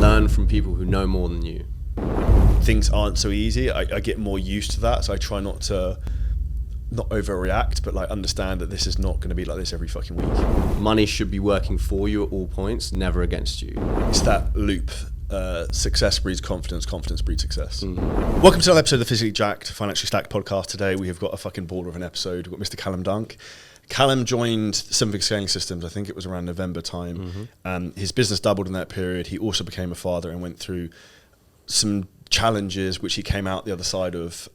learn from people who know more than you. Things aren't so easy. I get more used to that, so I try not overreact, but like understand that this is not going to be like this every fucking week. Money should be working for you at all points, never against you. It's that loop. Success breeds confidence, confidence breeds success. Welcome to another episode of the Physically Jacked, Financially Stacked podcast. Today we have got a fucking baller of an episode. We've got Mr. Callum Dunk. Callum joined Seven Figure Scaling Systems, I think it was around November time. His business doubled in that period. He also became a father and went through some challenges which he came out the other side of,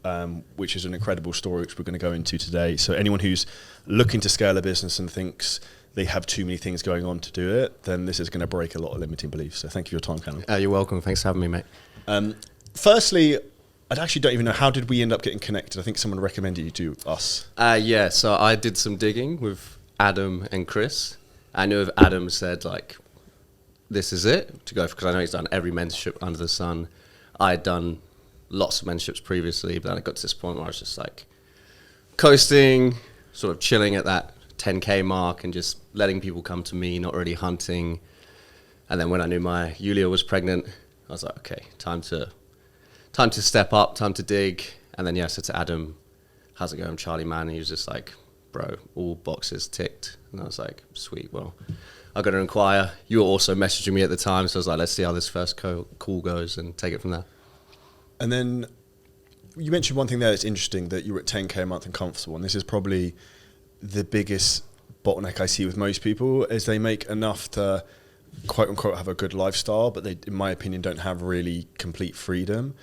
which is an incredible story which we're going to go into today. So anyone who's looking to scale a business and thinks they have too many things going on to do it, then this is going to break a lot of limiting beliefs. So thank you for your time, Callum. You're welcome. Thanks for having me, mate. Firstly, I actually don't even know, how did we end up getting connected? I think someone recommended you to us. Yeah, so I did some digging with Adam and Chris. I knew if Adam said, like, this is it, to go, because I know he's done every mentorship under the sun. I had done lots of mentorships previously, but then I got to this point where I was just like coasting, sort of chilling at that 10K mark and just letting people come to me, not really hunting. And then when I knew my Yulia was pregnant, I was like, okay, time to step up, time to dig. And then, yeah, I said to Adam, how's it going, Charlie, man? And he was just like, bro, all boxes ticked. And I was like, sweet, well, I've got to inquire. You were also messaging me at the time, so I was like, let's see how this first call goes and take it from there. And then you mentioned one thing there that's interesting, that you were at 10K a month and comfortable. And this is probably the biggest bottleneck I see with most people, is they make enough to quote unquote have a good lifestyle, but they, in my opinion, don't have really complete freedom.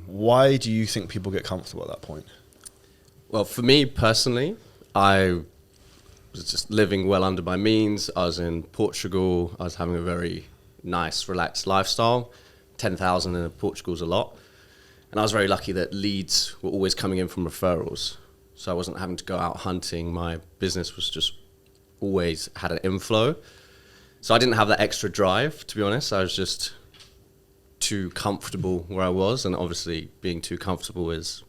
Why do you think people get comfortable at that point? Well, for me personally, I was just living well under my means. I was in Portugal. I was having a very nice, relaxed lifestyle. 10,000 in Portugal's a lot. And I was very lucky that leads were always coming in from referrals. So I wasn't having to go out hunting. My business was just always had an inflow. So I didn't have that extra drive, to be honest. I was just too comfortable where I was. And obviously being too comfortable is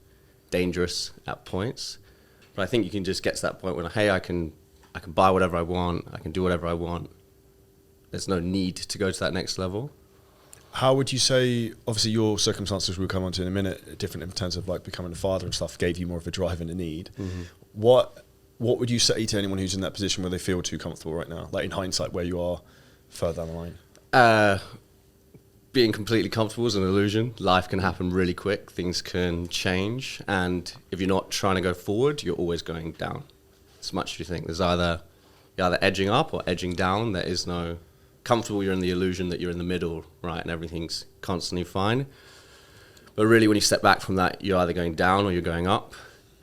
dangerous at points. But I think you can just get to that point where, hey, I can buy whatever I want. I can do whatever I want. There's no need to go to that next level. How would you say, obviously your circumstances we'll come on to in a minute, different in terms of like becoming a father and stuff, gave you more of a drive and a need. What would you say to anyone who's in that position where they feel too comfortable right now? Like in hindsight, where you are further down the line? Being completely comfortable is an illusion. Life can happen really quick. Things can change. And if you're not trying to go forward, you're always going down. As much as you think. You're either edging up or edging down. There is no comfortable. You're in the illusion that you're in the middle, right? And everything's constantly fine. But really, when you step back from that, you're either going down or you're going up.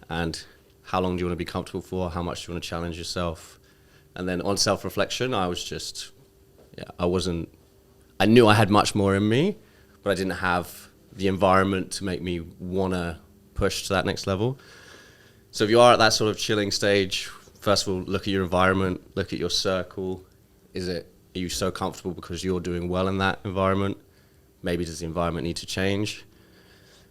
And how long do you want to be comfortable for? How much do you want to challenge yourself? And then on self-reflection, I was just, I knew I had much more in me, but I didn't have the environment to make me want to push to that next level. So if you are at that sort of chilling stage, first of all, look at your environment, look at your circle. Are you so comfortable because you're doing well in that environment? Maybe does the environment need to change?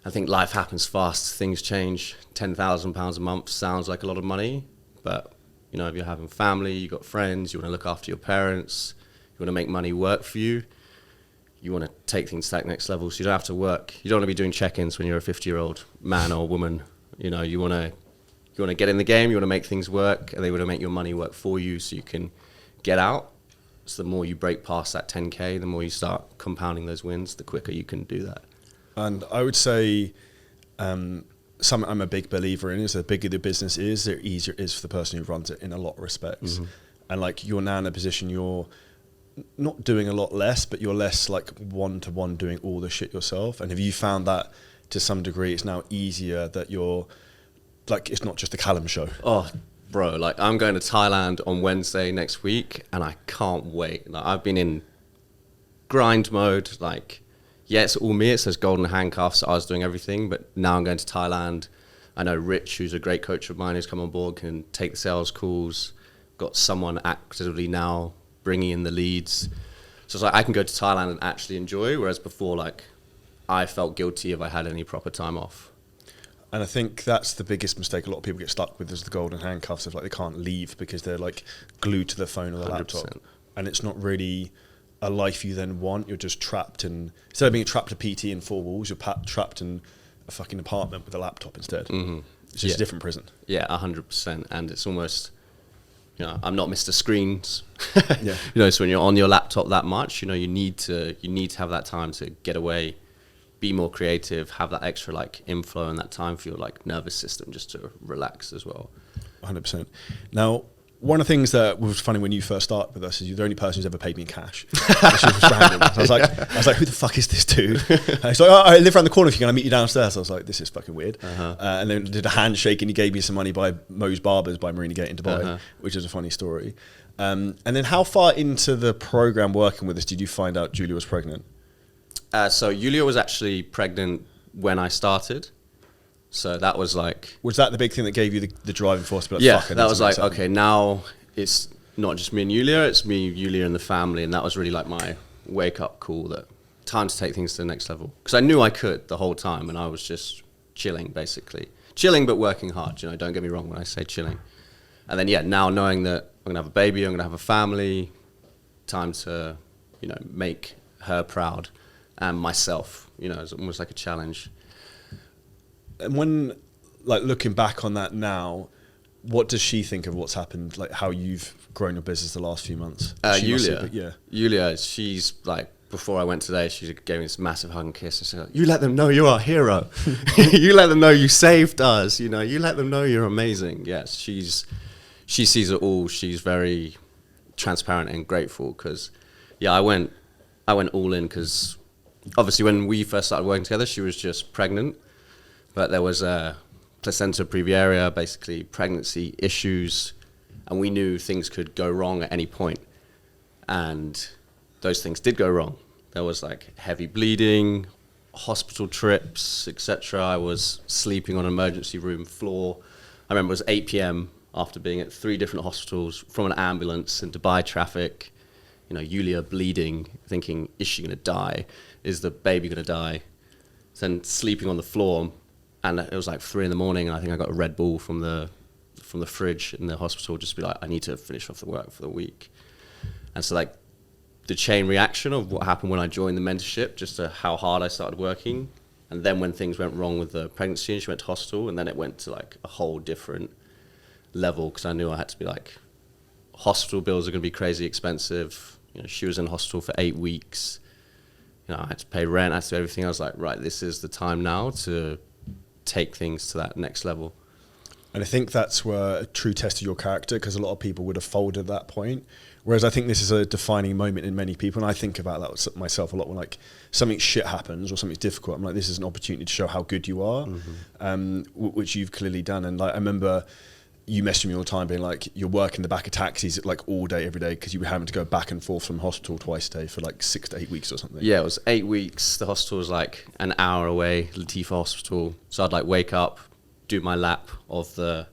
I think life happens fast, things change. £10,000 a month sounds like a lot of money, but you know, if you're having family, you've got friends, you want to look after your parents, you want to make money work for you, you want to take things to that next level, so you don't have to work. You don't want to be doing check-ins when you're a 50-year-old man or woman. You know, you want to get in the game, you want to make things work, and they want to make your money work for you so you can get out. So the more you break past that 10K, the more you start compounding those wins, the quicker you can do that. And I would say something I'm a big believer in is the bigger the business is, the easier it is for the person who runs it in a lot of respects. And like you're now in a position you're not doing a lot less, but you're less like one-to-one doing all the shit yourself. And have you found that to some degree it's now easier that you're like, it's not just the Callum show? Oh, bro, like I'm going to Thailand on Wednesday next week and I can't wait. Like I've been in grind mode, like, yeah, it's all me. It says golden handcuffs. I was doing everything, but now I'm going to Thailand. I know Rich, who's a great coach of mine, who's come on board, can take the sales calls. Got someone actively now bringing in the leads. So it's like I can go to Thailand and actually enjoy, whereas before, like, I felt guilty if I had any proper time off. And I think that's the biggest mistake a lot of people get stuck with, is the golden handcuffs of like they can't leave because they're like glued to their phone or their 100%. laptop. And it's not really a life you then want. You're just trapped in, instead of being trapped to PT in four walls, you're trapped in a fucking apartment with a laptop instead. Mm-hmm. It's just a different prison. Yeah, 100%. And it's almost, I'm not Mr. Screens. Yeah. So when you're on your laptop that much, you need to have that time to get away, be more creative, have that extra like inflow and that time for your like nervous system just to relax as well. 100%. Now, one of the things that was funny when you first started with us is you're the only person who's ever paid me in cash. Which was random. So I was like, who the fuck is this dude? He's like, I live around the corner if you're going to meet you downstairs. I was like, this is fucking weird. And then did a handshake and he gave me some money by Mo's Barbers by Marina Gate in Dubai, which is a funny story. And then how far into the program working with us did you find out Julia was pregnant? So Julia was actually pregnant when I started. So that was like... Was that the big thing that gave you the driving force? To be like, yeah, fuck, that was like, okay, now it's not just me and Julia, it's me, Julia and the family. And that was really like my wake-up call that time to take things to the next level. Because I knew I could the whole time and I was just chilling, basically. Chilling but working hard, don't get me wrong when I say chilling. And then, now knowing that I'm going to have a baby, I'm going to have a family, time to, make her proud and myself, it's almost like a challenge. And when, like, looking back on that now, what does she think of what's happened, like how you've grown your business the last few months? Julia, she's like, before I went today, she gave me this massive hug and kiss and said, you let them know you're our hero. You let them know you saved us, you let them know you're amazing. Yes, she sees it all. She's very transparent and grateful because, I went all in because obviously when we first started working together, she was just pregnant. But there was a placenta previa, basically pregnancy issues, and we knew things could go wrong at any point. And those things did go wrong. There was like heavy bleeding, hospital trips, etc. I was sleeping on an emergency room floor. I remember it was 8 p.m. after being at 3 different hospitals from an ambulance in Dubai traffic. Julia bleeding, thinking, is she going to die? Is the baby going to die? Then sleeping on the floor. And it was like 3 a.m, and I think I got a Red Bull from the fridge in the hospital, just to be like, I need to finish off the work for the week. And so like the chain reaction of what happened when I joined the mentorship, just to how hard I started working. And then when things went wrong with the pregnancy and she went to hospital, and then it went to like a whole different level because I knew I had to be like, hospital bills are going to be crazy expensive. She was in hospital for 8 weeks. I had to pay rent, I had to do everything. I was like, right, this is the time now to take things to that next level. And I think that's where a true test of your character, because a lot of people would have folded at that point. Whereas I think this is a defining moment in many people. And I think about that myself a lot when like something shit happens or something's difficult. I'm like, this is an opportunity to show how good you are, which you've clearly done. And like, I remember you messaging me all the time being like, you're working the back of taxis like all day, every day, because you were having to go back and forth from hospital twice a day for like 6 to 8 weeks or something. Yeah, it was 8 weeks. The hospital was like an hour away, Latifa Hospital. So I'd like wake up, do my lap of the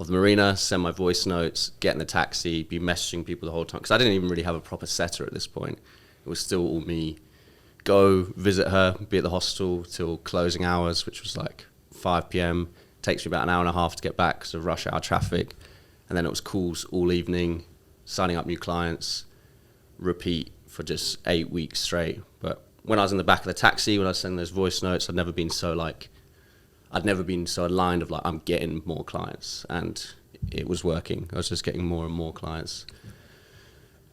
marina, send my voice notes, get in the taxi, be messaging people the whole time. Because I didn't even really have a proper setter at this point. It was still all me. Go visit her, be at the hospital till closing hours, which was like 5 p.m. Takes me about an hour and a half to get back because of rush hour traffic. And then it was calls all evening, signing up new clients, repeat for just 8 weeks straight. But when I was in the back of the taxi, when I was sending those voice notes, I'd never been so aligned of like, I'm getting more clients, and it was working. I was just getting more and more clients.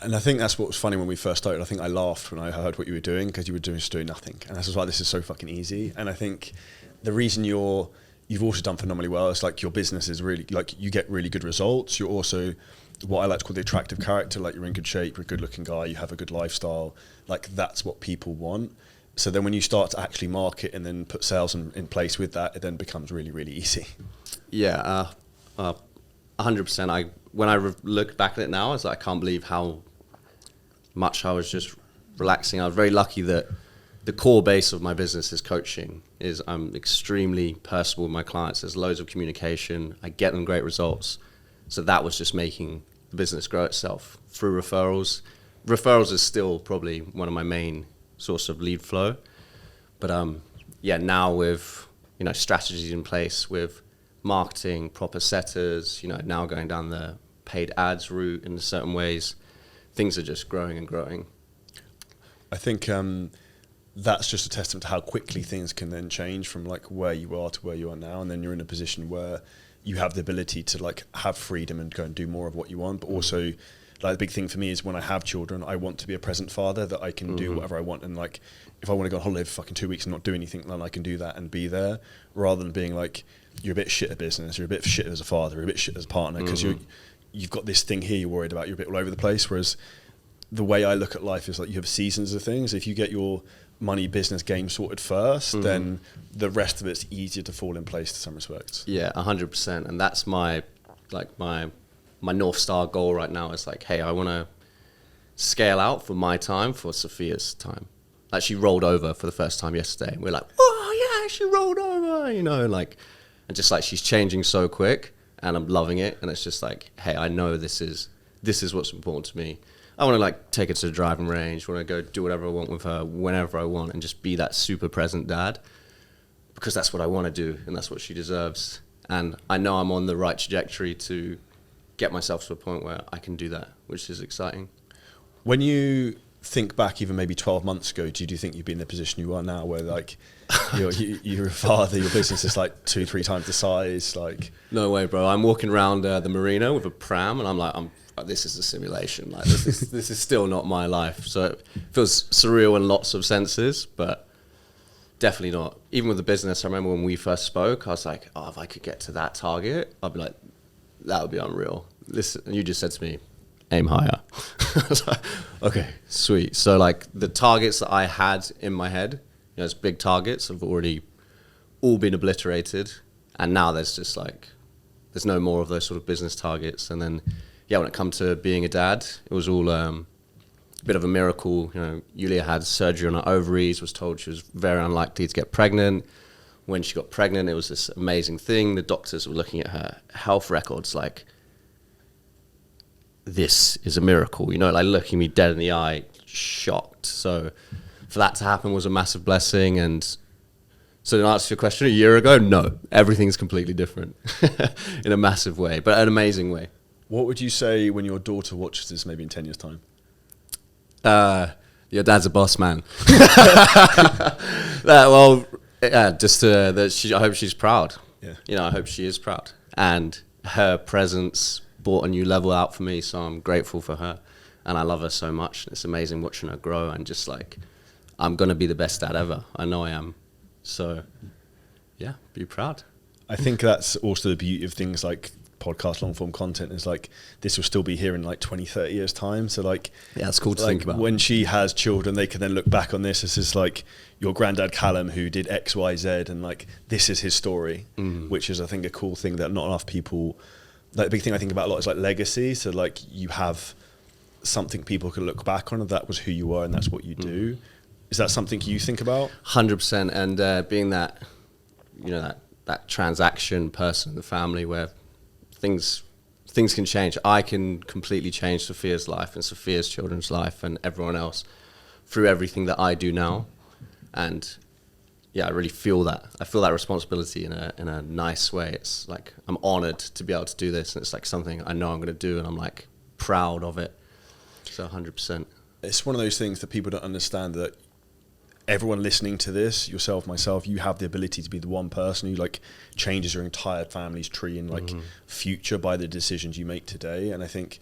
And I think that's what was funny when we first started. I think I laughed when I heard what you were doing because you were just doing nothing. And that's why this is so fucking easy. And I think the reason you've also done phenomenally well. It's like your business is really, like you get really good results. You're also what I like to call the attractive character, like you're in good shape, you're a good looking guy, you have a good lifestyle. Like that's what people want. So then when you start to actually market and then put sales in place with that, it then becomes really, really easy. Yeah, 100%. When I look back at it now, I can't believe how much I was just relaxing. I was very lucky that the core base of my business is coaching. I'm extremely personable with my clients. There's loads of communication. I get them great results. So that was just making the business grow itself through referrals. Referrals is still probably one of my main source of lead flow. But now with strategies in place, with marketing, proper setters, now going down the paid ads route in certain ways, things are just growing and growing. I think that's just a testament to how quickly things can then change from like where you are to where you are now, and then you're in a position where you have the ability to like have freedom and go and do more of what you want, but also like the big thing for me is when I have children, I want to be a present father that I can do whatever I want. And like, if I want to go on holiday for fucking 2 weeks and not do anything, then I can do that and be there, rather than being like, you're a bit shit at business, you're a bit shit as a father, you're a bit shit as a partner, because you've got this thing here you're worried about, you're a bit all over the place. Whereas the way I look at life is like, you have seasons of things. If you get your money, business, game sorted first, then the rest of it's easier to fall in place to some respects. Yeah, 100%. And that's my North Star goal right now is like, hey, I want to scale out for my time, for Sophia's time. Like, she rolled over for the first time yesterday. We're like, oh yeah, she rolled over, you know, like, and just like, she's changing so quick and I'm loving it. And it's just like, hey, I know this is what's important to me. I want to like take her to the driving range, want to go do whatever I want with her whenever I want, and just be that super present dad, because that's what I want to do and that's what she deserves. And I know I'm on the right trajectory to get myself to a point where I can do that, which is exciting. When you think back even maybe 12 months ago, do you think you'd be in the position you are now, where like you're a father, your business is like 2-3 times the size? Like, no way, bro. I'm walking around the marina with a pram and I'm like, this is a simulation. Like, this is still not my life. So it feels surreal in lots of senses, but definitely not. Even with the business, I remember when we first spoke, I was like, if I could get to that target, I'd be like, that would be unreal. Listen, you just said to me, aim higher. I was like, okay, sweet. So like the targets that I had in my head, you know, those big targets have already all been obliterated. And now there's just like, there's no more of those sort of business targets. And then, yeah, when it comes to being a dad, it was all a bit of a miracle. You know, Yulia had surgery on her ovaries, was told she was very unlikely to get pregnant. When she got pregnant, it was this amazing thing. The doctors were looking at her health records like, this is a miracle, you know, like looking me dead in the eye, shocked. So for that to happen was a massive blessing. And so to answer your question, a year ago, no, everything's completely different in a massive way, but an amazing way. What would you say when your daughter watches this maybe in 10 years' time? Your dad's a boss, man. Just that I hope she's proud. Yeah. You know, I hope she is proud. And her presence brought a new level out for me, so I'm grateful for her. And I love her so much. It's amazing watching her grow, and just like, I'm going to be the best dad ever. I know I am. So, yeah, be proud. I think that's also the beauty of things like podcast long form content, is like, this will still be here in like 20-30 years time. So like, yeah, it's cool to like think about. When she has children, they can then look back on this as like your granddad Callum, who did X, Y, Z, and like, this is his story, which is, I think, a cool thing that not enough people, like the big thing I think about a lot is like legacy. So like, you have something people can look back on, and that was who you were and that's what you do. Is that something you think about? 100%. And being that, you know, that transaction person in the family where things can change. I can completely change Sophia's life and Sophia's children's life and everyone else through everything that I do now. And yeah, I really feel that. I feel that responsibility in a nice way. It's like, I'm honored to be able to do this, and it's like something I know I'm going to do, and I'm like proud of it. So 100%. It's one of those things that people don't understand, that everyone listening to this, yourself, myself, you have the ability to be the one person who like changes your entire family's tree and like future by the decisions you make today. And I think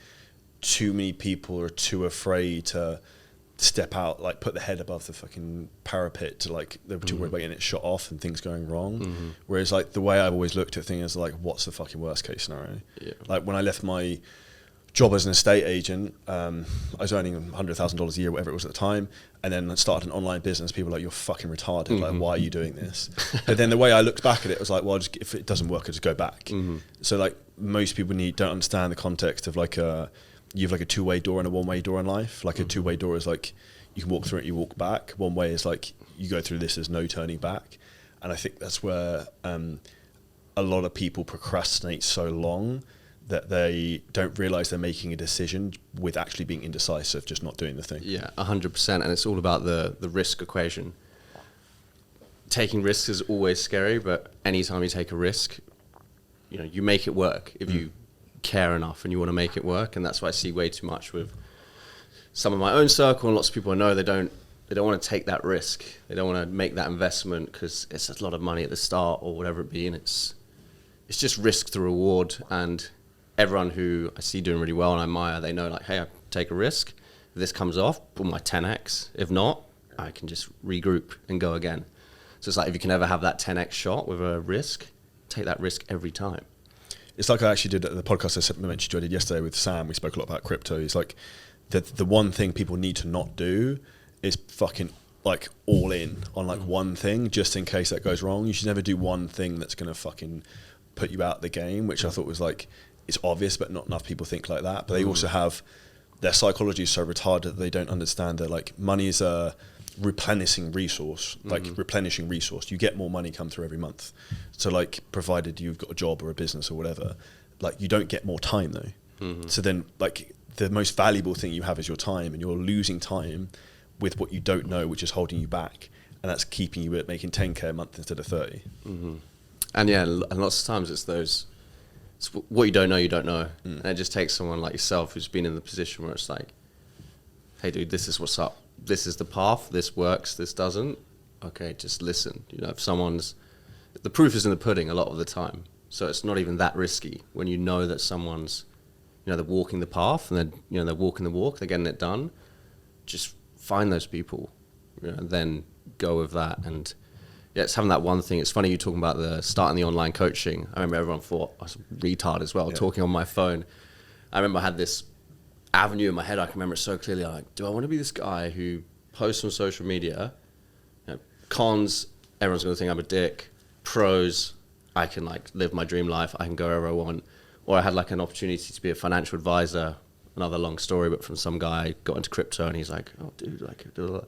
too many people are too afraid to step out, like put the head above the fucking parapet, to like, they're too worried about getting it shot off and things going wrong. Whereas like, the way I've always looked at things is like, what's the fucking worst case scenario? Yeah. Like when I left my job as an estate agent, I was earning $100,000 a year, whatever it was at the time, and then I started an online business. People were like, you're fucking retarded, like, why are you doing this? But then the way I looked back at it was like, well, if it doesn't work, I just go back. So like, most people don't understand the context of like you have like a two-way door and a one-way door in life. Like a two-way door is like, you can walk through it, you walk back. One way is like, you go through this, there's no turning back. And I think that's where a lot of people procrastinate so long, that they don't realize they're making a decision with actually being indecisive, just not doing the thing. Yeah, 100%. And it's all about the risk equation. Taking risks is always scary, but anytime you take a risk, you know, you make it work if you care enough and you want to make it work. And that's what I see way too much with some of my own circle, and lots of people I know, they don't want to take that risk. They don't want to make that investment because it's a lot of money at the start or whatever it be, and it's just risk to reward. And everyone who I see doing really well and I admire, they know like, hey, I take a risk. If this comes off, boom, my 10x. If not, I can just regroup and go again. So it's like if you can ever have that 10x shot with a risk, take that risk every time. It's like I actually did the podcast I mentioned I did yesterday with Sam. We spoke a lot about crypto. It's like the one thing people need to not do is fucking like all in on like one thing just in case that goes wrong. You should never do one thing that's going to fucking put you out the game, which I thought was like, it's obvious, but not enough people think like that. But they also have, their psychology is so retarded that they don't understand that like money is a replenishing resource. You get more money come through every month. So like, provided you've got a job or a business or whatever, like you don't get more time though. So then like the most valuable thing you have is your time, and you're losing time with what you don't know, which is holding you back. And that's keeping you at making 10K a month instead of 30. And yeah, and lots of times it's what you don't know. And it just takes someone like yourself who's been in the position where it's like, hey dude, this is what's up. This is the path. This works. This doesn't. Okay, just listen. You know, if the proof is in the pudding a lot of the time. So it's not even that risky when you know that someone's, you know, they're walking the path and then, you know, they're walking the walk, they're getting it done. Just find those people, you know, and then go with that. And yeah, it's having that one thing. It's funny you talking about the starting the online coaching. I remember everyone thought I was a retard as well, talking on my phone. I remember I had this avenue in my head. I can remember it so clearly. I'm like, do I want to be this guy who posts on social media? You know, cons, everyone's going to think I'm a dick. Pros, I can like live my dream life. I can go wherever I want. Or I had like an opportunity to be a financial advisor. Another long story, but from some guy got into crypto and he's like, oh dude, like, and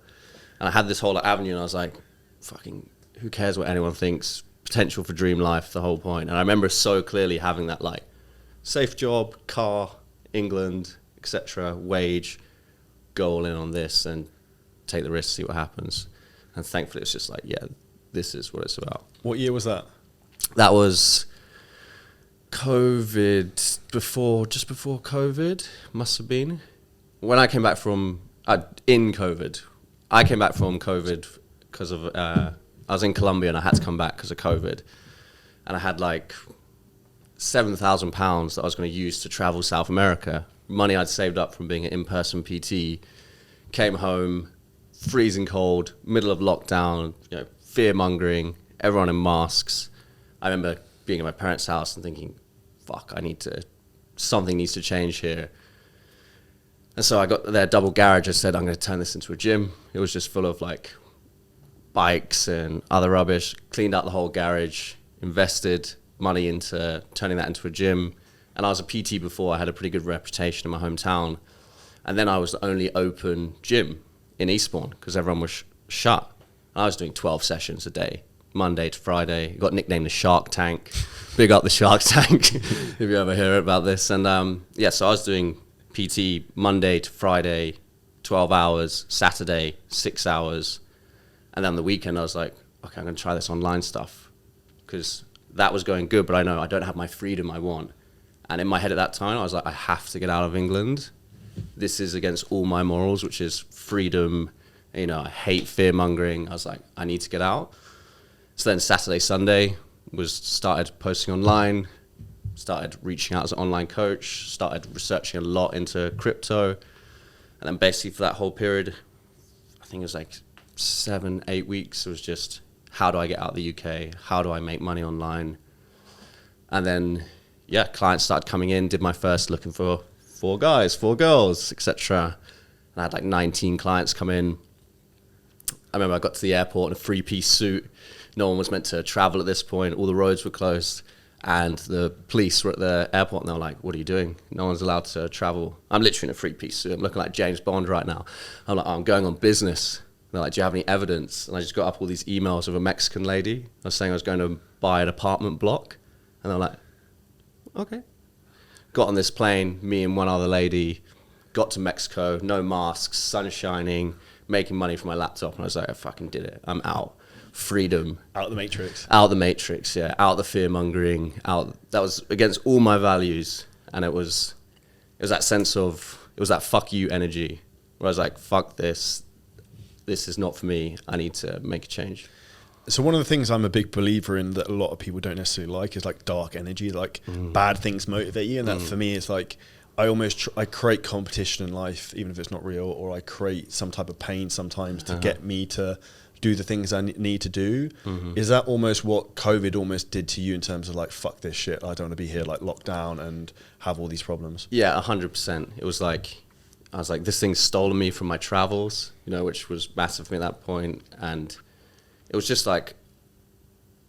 I had this whole avenue and I was like, fucking, who cares what anyone thinks? Potential for dream life, the whole point. And I remember so clearly having that like safe job, car, England, etc., wage, go all in on this and take the risk, see what happens. And thankfully it's just like, yeah, this is what it's about. What year was that? That was COVID, just before COVID, must have been. When I came back from, in COVID, I came back from COVID because of, I was in Colombia and I had to come back because of COVID. And I had like £7,000 that I was going to use to travel South America. Money I'd saved up from being an in-person PT. Came home, freezing cold, middle of lockdown, you know, fear-mongering, everyone in masks. I remember being at my parents' house and thinking, fuck, something needs to change here. And so I got their double garage. I said, I'm going to turn this into a gym. It was just full of like bikes and other rubbish. Cleaned out the whole garage, invested money into turning that into a gym. And I was a PT before. I had a pretty good reputation in my hometown. And then I was the only open gym in Eastbourne because everyone was shut. And I was doing 12 sessions a day, Monday to Friday. Got nicknamed the Shark Tank. Big up the Shark Tank if you ever hear about this. And so I was doing PT Monday to Friday, 12 hours, Saturday, 6 hours. And then the weekend I was like, okay, I'm going to try this online stuff because that was going good, but I know I don't have my freedom I want. And in my head at that time, I was like, I have to get out of England. This is against all my morals, which is freedom. You know, I hate fear-mongering. I was like, I need to get out. So then Saturday, Sunday started posting online, started reaching out as an online coach, started researching a lot into crypto. And then basically for that whole period, I think it was like 7-8 weeks, it was just, how do I get out of the UK? How do I make money online? And then, yeah, clients started coming in, did my first looking for 4 guys, 4 girls, etc. And I had like 19 clients come in. I remember I got to the airport in a 3-piece suit. No one was meant to travel at this point. All the roads were closed. And the police were at the airport and they were like, what are you doing? No one's allowed to travel. I'm literally in a 3-piece suit. I'm looking like James Bond right now. I'm like, oh, I'm going on business. And they're like, do you have any evidence? And I just got up all these emails of a Mexican lady. I was saying I was going to buy an apartment block. And they're like, okay. Got on this plane, me and one other lady, got to Mexico, no masks, sun shining, making money from my laptop. And I was like, I fucking did it. I'm out. Freedom. Out of the matrix. Out of the matrix, yeah. Out of the fear-mongering. That was against all my values. And it was that sense of, it was that fuck you energy. Where I was like, fuck this. this is not for me. I need to make a change. So one of the things I'm a big believer in that a lot of people don't necessarily like is like dark energy, like bad things motivate you. And that for me is like, I create competition in life, even if it's not real, or I create some type of pain sometimes to get me to do the things I need to do. Is that almost what COVID almost did to you in terms of like, fuck this shit, I don't want to be here, like locked down and have all these problems? Yeah, 100%. It was like, I was like, this thing's stolen me from my travels, you know, which was massive for me at that point. And it was just like,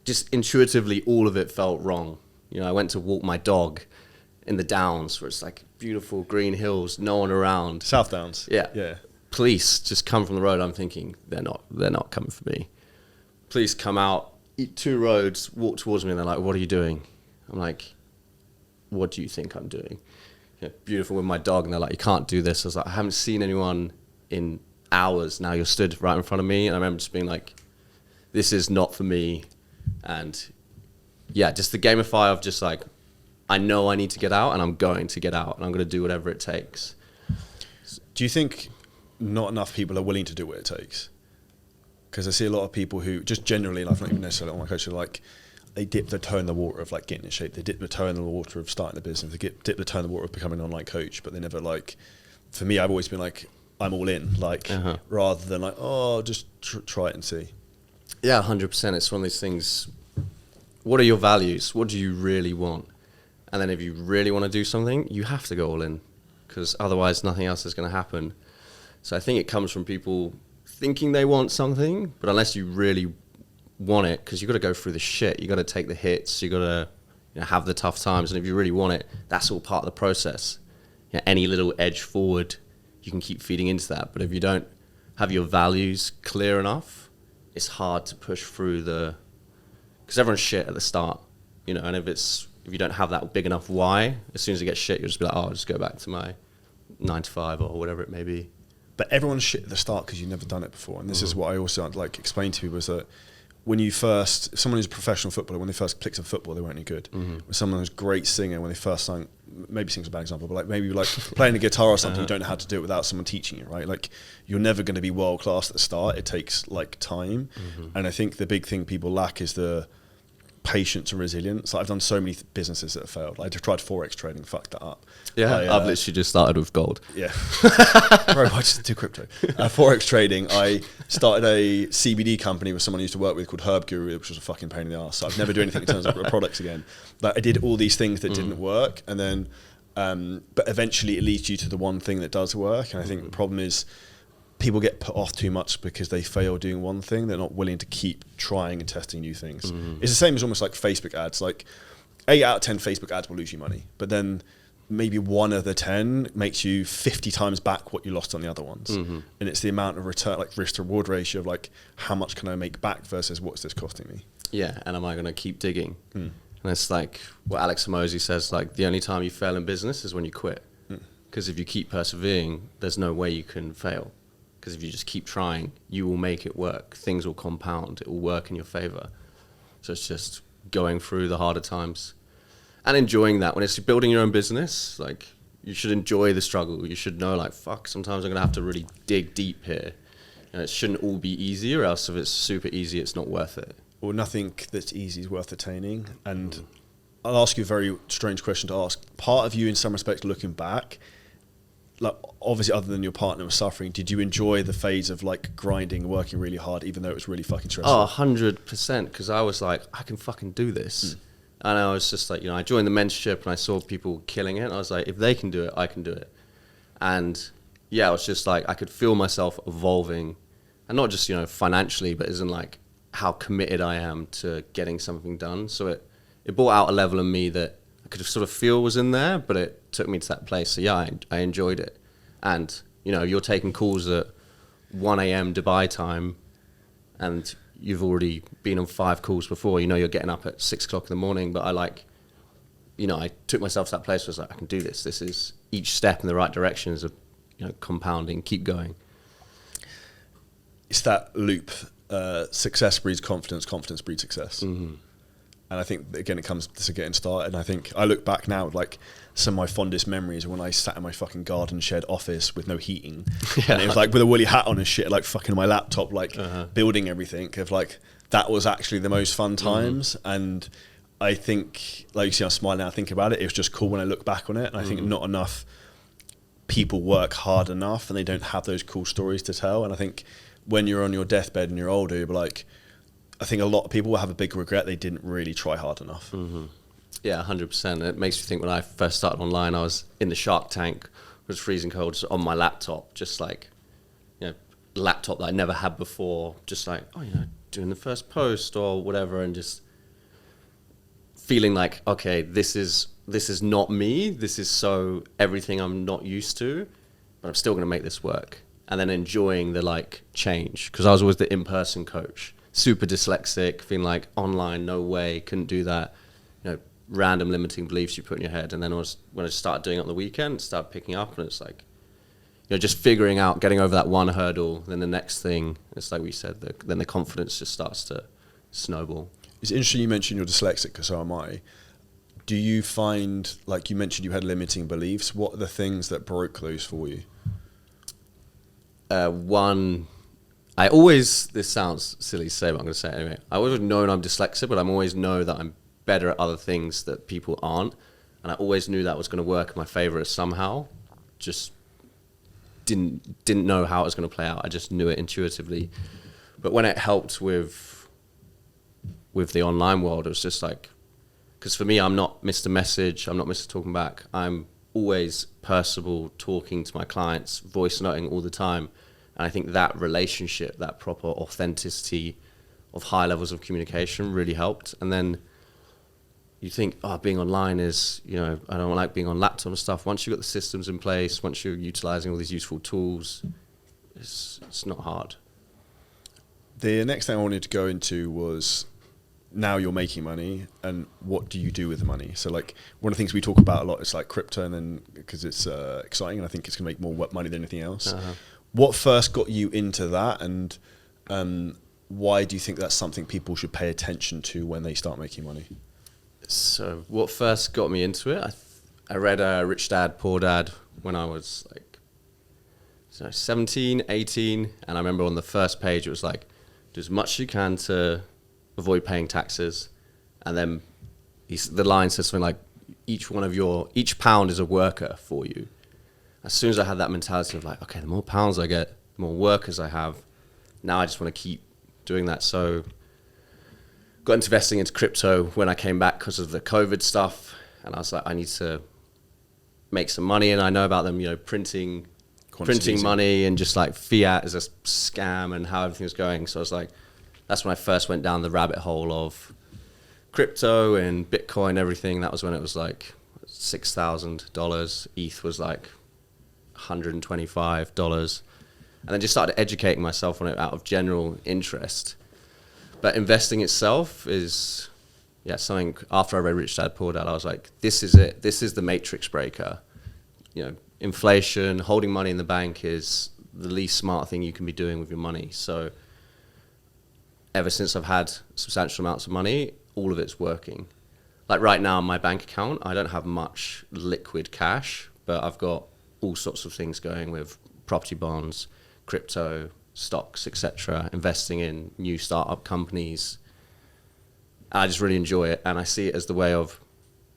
just intuitively, all of it felt wrong. You know, I went to walk my dog in the Downs, where it's like beautiful green hills, no one around. South Downs. Yeah. Police just come from the road. I'm thinking, they're not coming for me. Police come out, eat 2 roads, walk towards me, and they're like, what are you doing? I'm like, what do you think I'm doing? You know, beautiful with my dog, and they're like, you can't do this. I was like, I haven't seen anyone in hours. Now you're stood right in front of me. And I remember just being like, this is not for me. And yeah, just the gamify of just like, I know I need to get out, and I'm going to get out, and I'm going to do whatever it takes. Do you think not enough people are willing to do what it takes? Because I see a lot of people who just generally in life, not even necessarily on my coach, are like, they dip their toe in the water of like getting in shape. They dip their toe in the water of starting a business. They dip their toe in the water of becoming an online coach, but they never like, for me, I've always been like, I'm all in, like, rather than like, oh, just try it and see. Yeah, 100%. It's one of these things. What are your values? What do you really want? And then if you really want to do something, you have to go all in, because otherwise nothing else is going to happen. So I think it comes from people thinking they want something, but unless you really want it, because you got to go through the shit, you got to take the hits, you got to have the tough times, and if you really want it, that's all part of the process. Any little edge forward, you can keep feeding into that. But if you don't have your values clear enough, it's hard to push through because everyone's shit at the start, and if you don't have that big enough why, as soon as you get shit, you'll just be like, oh, I'll just go back to my 9 to 5 or whatever it may be. But everyone's shit at the start because you've never done it before. And this is what I also like explain to people is that if someone who's a professional footballer, when they first clicked on football, they weren't any good. When someone who's a great singer, when they first sang, maybe sing's a bad example, but like maybe like playing the guitar or something, you don't know how to do it without someone teaching you, right? Like you're never going to be world class at the start. It takes like time. And I think the big thing people lack is the patience and resilience. I've done so many businesses that have failed. I tried Forex trading, fucked that up. Yeah, I've literally just started with gold. Yeah. Bro, I just do crypto. Forex trading, I started a CBD company with someone I used to work with called Herb Guru, which was a fucking pain in the ass. So I've never do anything in terms of products again. But I did all these things that didn't work. And then, but eventually it leads you to the one thing that does work. And I think the problem is, people get put off too much because they fail doing one thing. They're not willing to keep trying and testing new things. It's the same as almost like Facebook ads. Like 8 out of 10 Facebook ads will lose you money, but then maybe 1 of the 10 makes you 50 times back what you lost on the other ones. And it's the amount of return, like risk to reward ratio of like, how much can I make back versus what's this costing me? Yeah. And am I going to keep digging? And it's like what Alex Hormozi says, like the only time you fail in business is when you quit. Because if you keep persevering, there's no way you can fail. Because if you just keep trying, you will make it work. Things will compound. It will work in your favor. So it's just going through the harder times and enjoying that. When it's building your own business, like you should enjoy the struggle. You should know, like, fuck, sometimes I'm going to have to really dig deep here. And it shouldn't all be easy, or else if it's super easy, it's not worth it. Well, nothing that's easy is worth attaining. And I'll ask you a very strange question to ask. Part of you, in some respects, looking back, like obviously other than your partner was suffering, did you enjoy the phase of like grinding, working really hard, even though it was really fucking stressful? Oh, 100%. Because I was like, I can fucking do this. And I was just like, I joined the mentorship and I saw people killing it. And I was like, if they can do it, I can do it. And yeah, it was just like, I could feel myself evolving, and not just, financially, but as in like how committed I am to getting something done. So it brought out a level of me that I could sort of feel was in there, but it took me to that place. So yeah, I enjoyed it. And, you're taking calls at 1 a.m. Dubai time, and you've already been on 5 calls before. You're getting up at 6 o'clock in the morning, but I took myself to that place where I was like, I can do this. This is each step in the right direction is compounding, keep going. It's that loop. Success breeds confidence, confidence breeds success. And I think, again, it comes to getting started. And I think I look back now, like some of my fondest memories are when I sat in my fucking garden shed office with no heating. And it was like with a woolly hat on and shit, like fucking my laptop, like building everything. Of like, that was actually the most fun times. And I think, like you see, I'm smiling now, I think about it. It was just cool when I look back on it. And I think not enough people work hard enough and they don't have those cool stories to tell. And I think when you're on your deathbed and you're older, you're like, I think a lot of people will have a big regret they didn't really try hard enough. Yeah, 100%. It makes me think when I first started online, I was in the Shark Tank, it was freezing cold, just on my laptop, just like, you know, laptop that I never had before, just like, oh, you know, doing the first post or whatever, and just feeling like, okay, this is not me. This is so everything I'm not used to, but I'm still going to make this work. And then enjoying the like change, because I was always the in-person coach, super dyslexic, feeling like online, no way, couldn't do that. You know, random limiting beliefs you put in your head. And then when I started doing it on the weekend, it started picking up, and it's like, you know, just figuring out, getting over that one hurdle, then the next thing, it's like we said, then the confidence just starts to snowball. It's interesting you mentioned you're dyslexic, because so am I. Do you find, like you mentioned you had limiting beliefs, what are the things that broke those for you? One, I always, this sounds silly to say, but I'm going to say it anyway. I always known I'm dyslexic, but I always know that I'm better at other things that people aren't. And I always knew that was going to work in my favor somehow. Just didn't know how it was going to play out. I just knew it intuitively. But when it helped with the online world, it was just like, because for me, I'm not Mr. Message, I'm not Mr. Talking Back. I'm always personable, talking to my clients, voice noting all the time. And I think that relationship, that proper authenticity of high levels of communication really helped. And then you think, oh, being online is, you know, I don't like being on laptop and stuff. Once you've got the systems in place, once you're utilizing all these useful tools, it's not hard. The next thing I wanted to go into was, now you're making money, and what do you do with the money? So like one of the things we talk about a lot is like crypto, and then because it's exciting and I think it's gonna make more money than anything else. What first got you into that, and why do you think that's something people should pay attention to when they start making money? So what first got me into it, I read Rich Dad, Poor Dad when I was like 17, 18, and I remember on the first page it was like, do as much as you can to avoid paying taxes, and then the line says something like, each pound is a worker for you. As soon as I had that mentality of like, okay, the more pounds I get, the more workers I have, now I just want to keep doing that. So got into investing into crypto when I came back because of the COVID stuff, and I was like, I need to make some money, and I know about them, you know, printing money, and just like fiat is a scam and how everything's going. So I was like, that's when I first went down the rabbit hole of crypto and Bitcoin, everything. That was when it was like $6,000. ETH was like $125. And then just started educating myself on it out of general interest. But investing itself is, something, after I read Rich Dad, Poor Dad, I was like, this is it. This is the matrix breaker. You know, inflation, holding money in the bank is the least smart thing you can be doing with your money. So ever since I've had substantial amounts of money, all of it's working. Like right now in my bank account, I don't have much liquid cash, but I've got all sorts of things going with property bonds, crypto, stocks, etc., investing in new startup companies. I just really enjoy it, and I see it as the way of,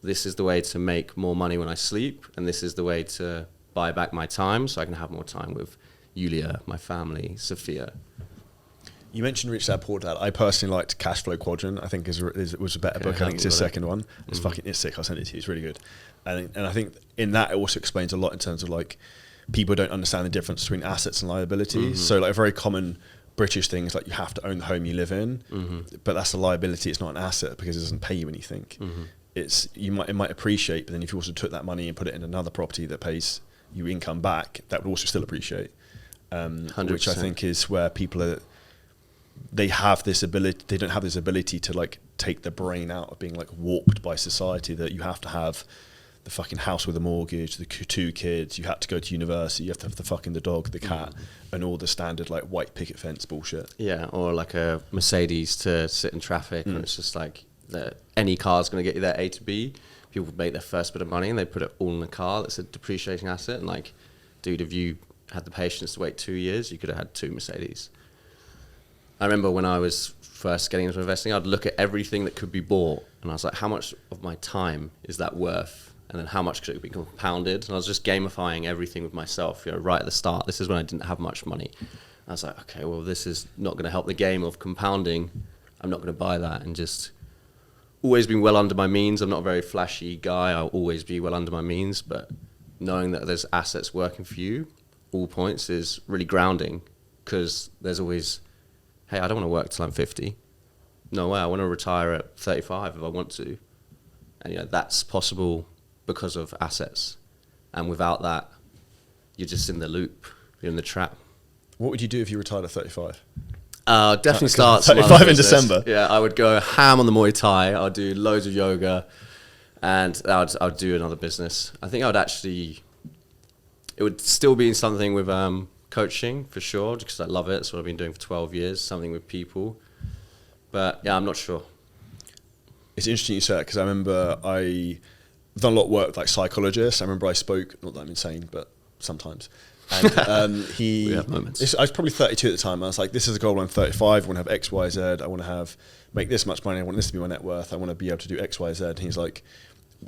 this is the way to make more money when I sleep, and this is the way to buy back my time so I can have more time with Yulia, my family, Sophia. You mentioned Rich Dad, Poor Dad. I personally liked Cash Flow Quadrant. I think it was a better book. I think it's his second one. It's sick. I'll send it to you. It's really good. And I think in that it also explains a lot in terms of like, people don't understand the difference between assets and liabilities. So like a very common British thing is like, you have to own the home you live in, but that's a liability. It's not an asset because it doesn't pay you anything. It might appreciate, but then if you also took that money and put it in another property that pays you income back, that would also still appreciate. 100%. Which I think is where people they have this ability. They don't have this ability to like take the brain out of being like warped by society, that you have to have the fucking house with a mortgage, the 2 kids, you had to go to university, you have to have the dog, the cat, and all the standard like white picket fence bullshit. Yeah, or like a Mercedes to sit in traffic, and it's just like, that any car is going to get you there A to B. People make their first bit of money and they put it all in a car that's a depreciating asset. And like, dude, if you had the patience to wait 2 years, you could have had 2 Mercedes. I remember when I was first getting into investing, I'd look at everything that could be bought, and I was like, how much of my time is that worth? And then how much could it be compounded? And I was just gamifying everything with myself, right at the start. This is when I didn't have much money. I was like, okay, well, this is not going to help the game of compounding. I'm not going to buy that. And just always been well under my means. I'm not a very flashy guy. I'll always be well under my means. But knowing that there's assets working for you, all points, is really grounding, because there's always, hey, I don't want to work till I'm 50. No way. I want to retire at 35 if I want to. And that's possible because of assets. And without that, you're just in the loop. You're in the trap. What would you do if you retired at 35? Definitely start 35 in December. Yeah, I would go ham on the Muay Thai. I'd do loads of yoga, and I'd do another business. I think it would still be something with coaching for sure, because I love it. It's what I've been doing for 12 years, something with people. But yeah, I'm not sure. It's interesting you say that, because I remember I've done a lot of work with like psychologists. I remember I spoke, not that I'm insane, but sometimes. And we have moments. I was probably 32 at the time. I was like, this is a goal when I'm 35. I want to have X, Y, Z. I want to make this much money. I want this to be my net worth. I want to be able to do X, Y, Z. And he's like,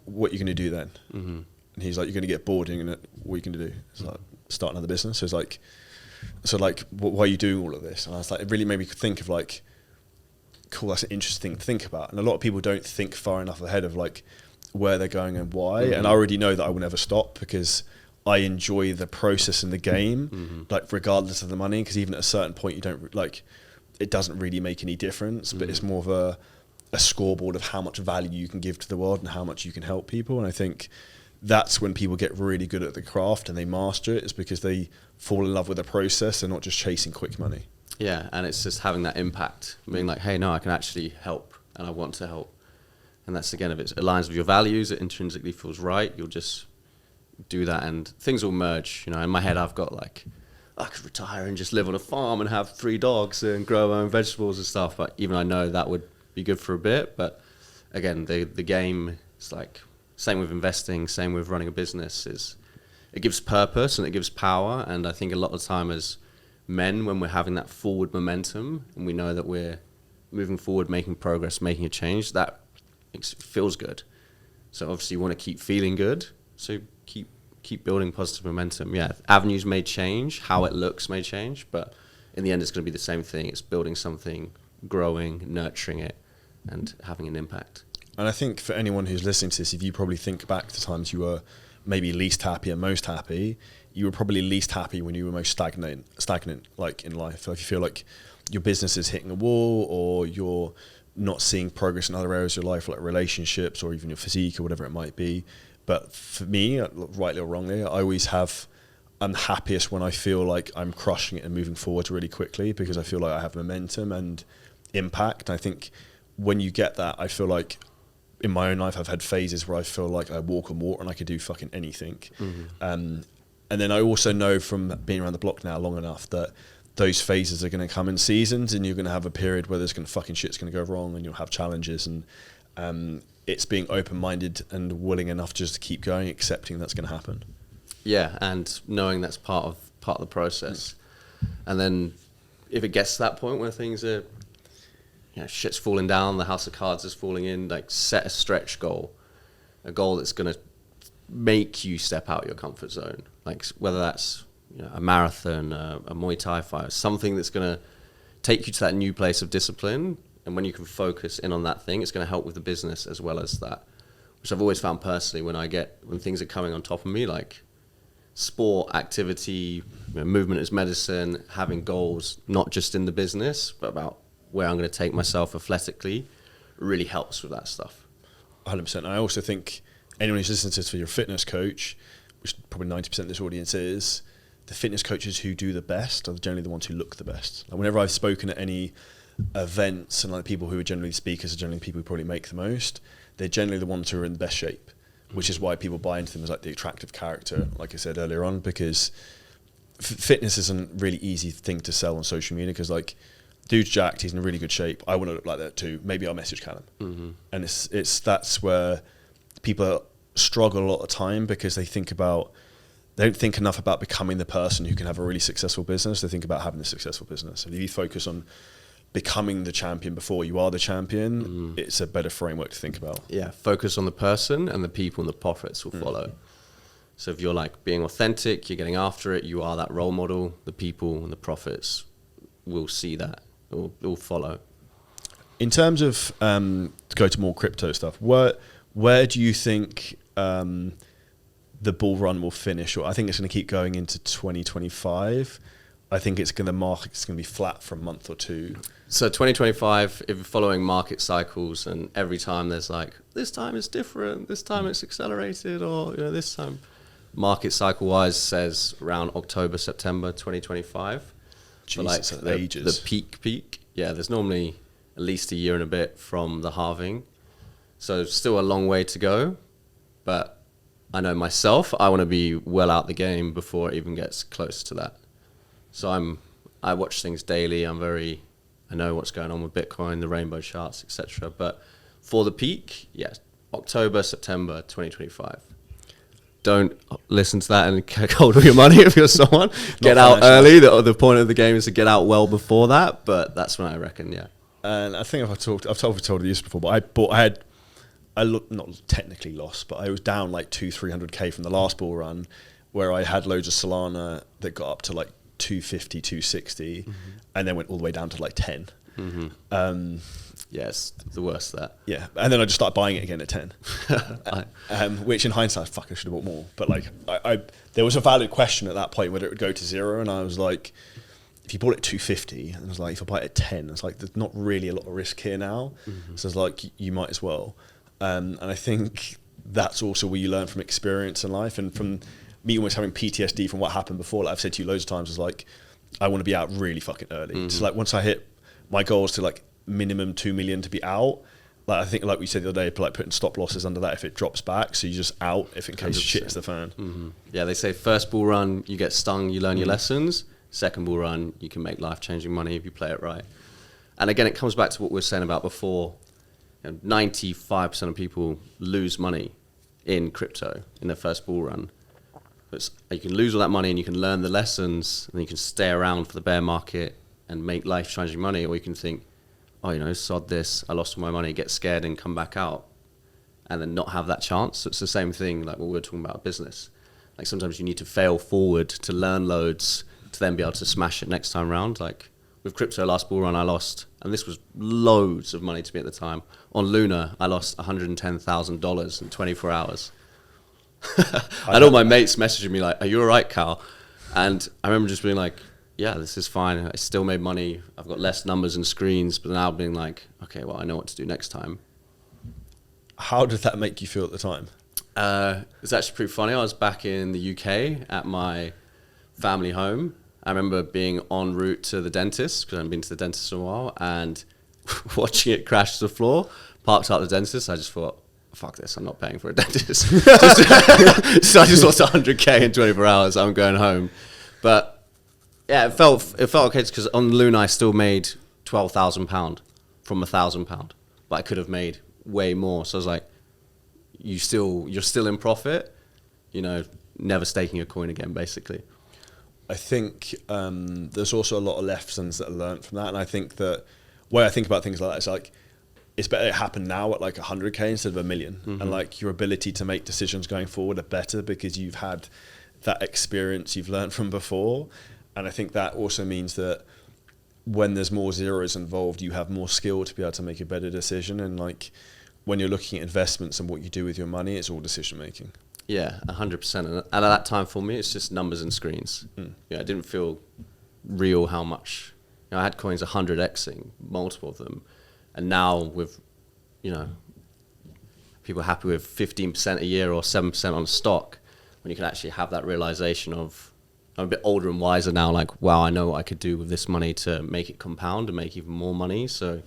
what are you going to do then? Mm-hmm. And he's like, you're going to get bored doing it. What are you going to do? It's like, start another business. So it's like, why are you doing all of this? And I was like, it really made me think of like, cool, that's an interesting thing to think about. And a lot of people don't think far enough ahead of like where they're going and why. Mm-hmm. And I already know that I will never stop, because I enjoy the process in the game, like regardless of the money, because even at a certain point you don't like, it doesn't really make any difference, but it's more of a scoreboard of how much value you can give to the world and how much you can help people. And I think that's when people get really good at the craft and they master it, is because they fall in love with the process and not just chasing quick money. Yeah, and it's just having that impact, being like, hey, no, I can actually help and I want to help. And that's, again, if it aligns with your values, it intrinsically feels right, you'll just do that and things will merge. In my head I've got like, I could retire and just live on a farm and have 3 dogs and grow my own vegetables and stuff, but even I know that would be good for a bit. But again, the game is like, same with investing, same with running a business, is it gives purpose and it gives power. And I think a lot of the time as men, when we're having that forward momentum and we know that we're moving forward, making progress, making a change, that feels good. So obviously you want to keep feeling good, so keep building positive momentum. Yeah, avenues may change, how it looks may change, but in the end it's going to be the same thing. It's building something, growing, nurturing it, and having an impact. And I think for anyone who's listening to this, if you probably think back to times you were maybe least happy and most happy, you were probably least happy when you were most stagnant like in life. So if you feel like your business is hitting a wall, or you're not seeing progress in other areas of your life, like relationships or even your physique or whatever it might be. But for me, rightly or wrongly, I'm happiest when I feel like I'm crushing it and moving forward really quickly, because I feel like I have momentum and impact. I think when you get that, I feel like in my own life, I've had phases where I feel like I walk on water and I could do fucking anything. Mm-hmm. And then I also know from being around the block now long enough that those phases are going to come in seasons, and you're going to have a period where there's going to fucking shit's going to go wrong and you'll have challenges. And it's being open-minded and willing enough just to keep going, accepting that's going to happen. Yeah, and knowing that's part of the process. And then if it gets to that point where things are, shit's falling down, the house of cards is falling in, like set a stretch goal, a goal that's going to make you step out your comfort zone. Like whether that's a marathon, a Muay Thai fight, something that's going to take you to that new place of discipline. And when you can focus in on that thing, it's going to help with the business as well as that, which I've always found personally when things are coming on top of me, like sport, activity, movement is medicine, having goals, not just in the business, but about where I'm going to take myself athletically, really helps with that stuff. 100%. I also think anyone who's listening to this, for your fitness coach, which probably 90% of this audience is, the fitness coaches who do the best are generally the ones who look the best. Like whenever I've spoken at any events, and like people who are generally speakers are generally people who probably make the most, they're generally the ones who are in the best shape, which is why people buy into them as like the attractive character, like I said earlier on, because fitness isn't really easy thing to sell on social media, because like dude's jacked, he's in really good shape. I want to look like that too. Maybe I'll message Callum. And that's where people struggle a lot of time, because they don't think enough about becoming the person who can have a really successful business. They think about having a successful business. And if you focus on becoming the champion before you are the champion, it's a better framework to think about. Yeah, focus on the person, and the people and the profits will follow. So if you're like being authentic, you're getting after it, you are that role model, the people and the profits will see that, will follow. In terms of, to go to more crypto stuff, where do you think the bull run will finish? Or I think it's going to keep going into 2025. I think the market's going to be flat for a month or two. So 2025, if you're following market cycles, and every time there's like, this time it's different, this time it's accelerated, or this time, market cycle wise says around October, September 2025. Jesus, like ages. The peak. Yeah, there's normally at least a year and a bit from the halving. So still a long way to go, but I know myself, I want to be well out the game before it even gets close to that. So I watch things daily. I know what's going on with Bitcoin, the rainbow charts, etc. But for the peak, yes, October, September 2025. Don't listen to that and hold all your money if you're someone. Get out early. The point of the game is to get out well before that. But that's when I reckon, yeah. And I think I've told you this before, but I not technically lost, but I was down like 200-300K from the last bull run, where I had loads of Solana that got up to like 250, 260, and then went all the way down to like 10. Yes, the worst of that. Yeah, and then I just started buying it again at 10, which in hindsight, fuck, I should have bought more. But like, there was a valid question at that point whether it would go to 0, and I was like, if you bought it at 250, and I was like, if I buy it at 10, it's like, there's not really a lot of risk here now. So it's like, you might as well. And I think that's also where you learn from experience in life, and from me almost having PTSD from what happened before. Like I've said to you loads of times, is like, I want to be out really fucking early. So like, once I hit my goals to like minimum 2 million to be out, like I think like we said the other day, like putting stop losses under that if it drops back, so you're just out if in case 100%. Shit hits the fan. Yeah, they say first bull run you get stung, you learn your lessons. Second bull run you can make life-changing money if you play it right. And again, it comes back to what we were saying about before. 95% of people lose money in crypto in their first bull run. But you can lose all that money and you can learn the lessons, and you can stay around for the bear market and make life-changing money, or you can think, oh, sod this, I lost all my money, get scared and come back out, and then not have that chance. So it's the same thing like what we were talking about business. Like sometimes you need to fail forward to learn loads to then be able to smash it next time round. Like with crypto, last bull run I lost, and this was loads of money to me at the time. On Luna, I lost $110,000 in 24 hours. I had all my mates messaging me like, are you all right, Cal? And I remember just being like, yeah, this is fine. I still made money. I've got less numbers and screens, but now being like, okay, well, I know what to do next time. How did that make you feel at the time? It's actually pretty funny. I was back in the UK at my family home. I remember being en route to the dentist, because I hadn't been to the dentist in a while, and watching it crash to the floor, parked out the dentist. I just thought, fuck this, I'm not paying for a dentist. So I just lost 100K in 24 hours. I'm going home. But yeah, it felt okay, because on Luna I still made £12,000 from £1,000, but I could have made way more. So I was like, you're still in profit, never staking a coin again, basically. I think there's also a lot of lessons that are learned from that, and I think that way I think about things like that is like, it's better it happened now at like 100K instead of 1 million, and like your ability to make decisions going forward are better because you've had that experience you've learned from before. And I think that also means that when there's more zeros involved, you have more skill to be able to make a better decision. And like when you're looking at investments and what you do with your money, it's all decision making. Yeah, 100%. And at that time for me, it's just numbers and screens. I didn't feel real how much. I had coins 100xing, multiple of them. And now with, people happy with 15% a year or 7% on stock, when you can actually have that realization of, I'm a bit older and wiser now, like, wow, I know what I could do with this money to make it compound and make even more money. So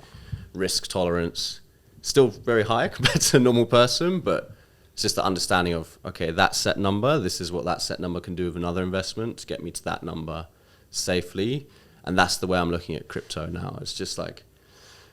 risk tolerance, still very high compared to a normal person, but it's just the understanding of, okay, that set number, this is what that set number can do with another investment to get me to that number safely. And that's the way I'm looking at crypto now. It's just like,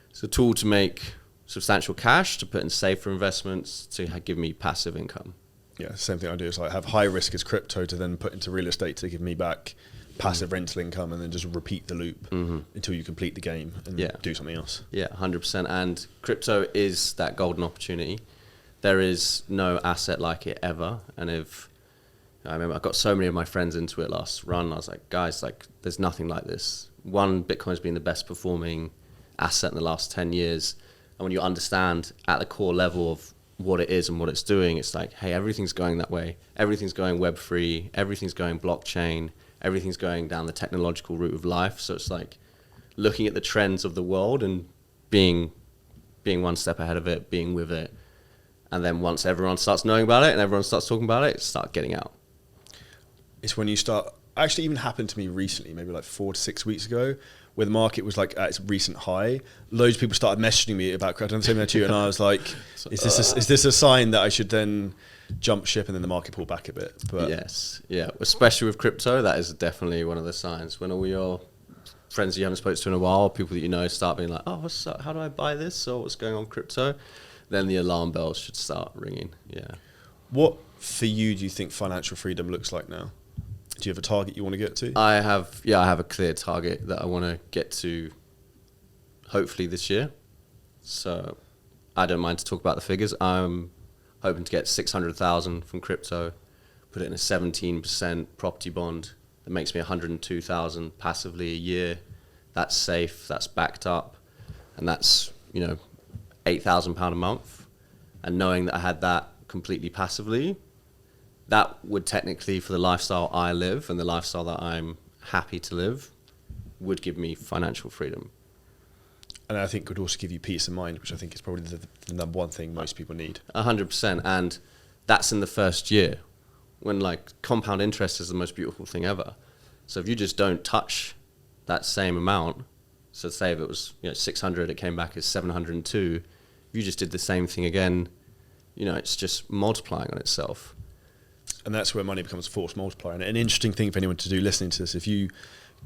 it's a tool to make substantial cash, to put in safer investments, to give me passive income. Yeah, same thing I do. Is like have high risk as crypto to then put into real estate to give me back passive rental income, and then just repeat the loop until you complete the game and do something else. Yeah, 100%. And crypto is that golden opportunity. There is no asset like it ever. And I remember I got so many of my friends into it last run. I was like, guys, like there's nothing like this. One, Bitcoin's been the best performing asset in the last 10 years. And when you understand at the core level of what it is and what it's doing, it's like, hey, everything's going that way. Everything's going Web3. Everything's going blockchain. Everything's going down the technological route of life. So it's like looking at the trends of the world and being one step ahead of it, being with it. And then once everyone starts knowing about it and everyone starts talking about it, start getting out. It's when you start, actually even happened to me recently, maybe like 4 to 6 weeks ago, where the market was like at its recent high. Loads of people started messaging me about crypto, and same to you, and I was like, is this a sign that I should then jump ship, and then the market pull back a bit? But yes, yeah, especially with crypto, that is definitely one of the signs. When all your friends you haven't spoken to in a while, people that you know, start being like, oh, how do I buy this, or what's going on with crypto, then the alarm bells should start ringing. Yeah. What for you do you think financial freedom looks like now? Do you have a target you want to get to? I have a clear target that I want to get to, hopefully this year. So I don't mind to talk about the figures. I'm hoping to get 600,000 from crypto, put it in a 17% property bond that makes me 102,000 passively a year. That's safe, that's backed up, and that's, £8,000 a month. And knowing that I had that completely passively, that would technically, for the lifestyle I live and the lifestyle that I'm happy to live, would give me financial freedom. And I think could also give you peace of mind, which I think is probably the number one thing most people need. 100%. And that's in the first year, when like compound interest is the most beautiful thing ever. So if you just don't touch that same amount, so say if it was 600, it came back as 702, if you just did the same thing again, it's just multiplying on itself. And that's where money becomes a force multiplier. And an interesting thing for anyone to do listening to this, if you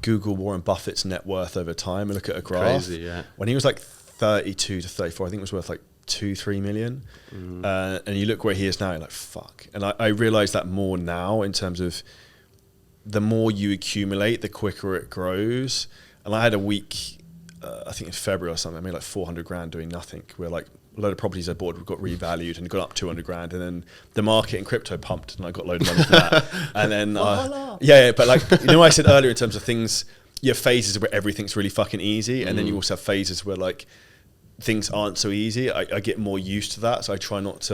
Google Warren Buffett's net worth over time and look at a graph, crazy, yeah. When he was like 32 to 34, I think it was worth like 2-3 million. And you look where he is now, you're like, fuck. And I realize that more now in terms of the more you accumulate, the quicker it grows. And I had a week, I think in February or something, I made like 400 grand doing nothing. Where like a load of properties I bought got revalued and got up 200 grand, and then the market in crypto pumped and I got a load of money for that. And then but like I said earlier in terms of things, you have phases where everything's really fucking easy, and then you also have phases where like things aren't so easy. I get more used to that, so I try not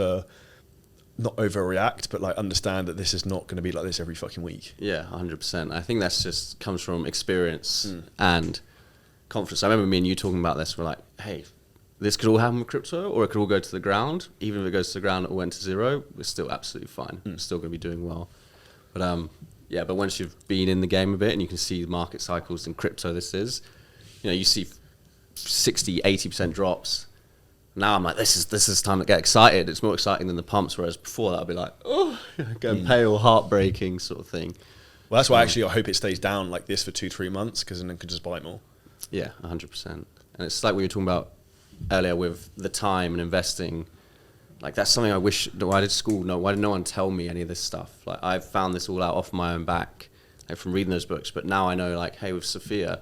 overreact, but like understand that this is not going to be like this every fucking week. Yeah, 100%. I think that's just comes from experience and confidence. I remember me and you talking about this. We're like, hey, this could all happen with crypto, or it could all go to the ground. Even if it goes to the ground or went to zero, we're still absolutely fine. We're still going to be doing well. But but once you've been in the game a bit and you can see the market cycles in crypto, you see 60, 80% drops. Now I'm like, this is time to get excited. It's more exciting than the pumps, whereas before that I'd be like, going pale, heartbreaking sort of thing. Well, that's why actually I hope it stays down like this for 2-3 months, because then I could just buy more. Yeah, 100%. And it's like we were talking about earlier with the time and investing. Like that's something I wish, why did no one tell me any of this stuff? Like I've found this all out off my own back, like from reading those books. But now I know, like, hey, with Sophia,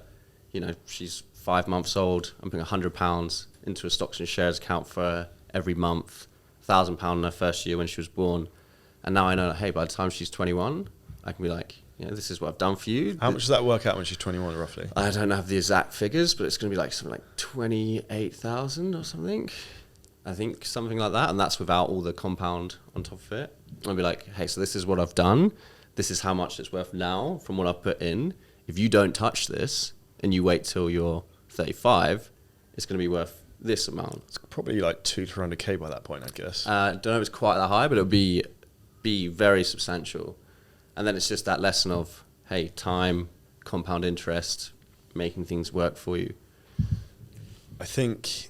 she's 5 months old. I'm putting £100 into a stocks and shares account for her every month, £1,000 in her first year when she was born. And now I know, hey, by the time she's 21, I can be like, this is what I've done for you. How much does that work out when she's 21 roughly? I don't have the exact figures, but it's going to be like something like 28,000 or something. I think something like that. And that's without all the compound on top of it. I'll be like, hey, so this is what I've done. This is how much it's worth now from what I've put in. If you don't touch this and you wait till you're 35, it's going to be worth this amount. It's probably like 200-300k by that point, I guess. I don't know if it's quite that high, but it'll be very substantial. And then it's just that lesson of, hey, time, compound interest, making things work for you. I think